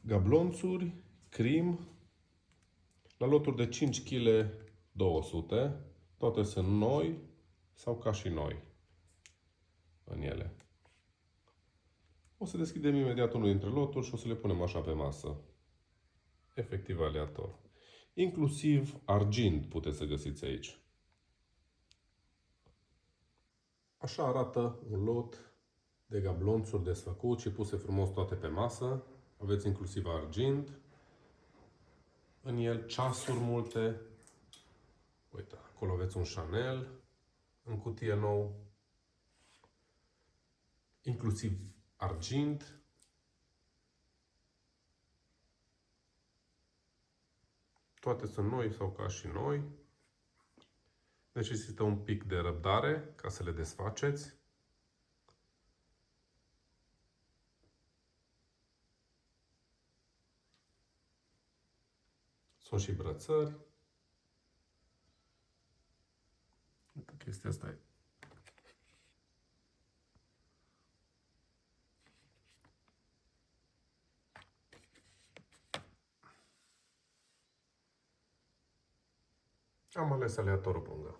gablonțuri, crim, la loturi de 5 kg 200. Toate sunt noi sau ca și noi în ele. O să deschidem imediat unul dintre loturi și o să le punem așa pe masă. Efectiv aleator. Inclusiv argint puteți să găsiți aici. Așa arată un lot de gablonțuri desfăcut și puse frumos toate pe masă. Aveți inclusiv argint. În el ceasuri multe. Uite, acolo aveți un Chanel în cutie nou. Inclusiv argint. Toate sunt noi sau ca și noi. Necesită un pic de răbdare ca să le desfaceți. Sunt și brățări. Uite, chestia asta e. Am ales aleator o pungă.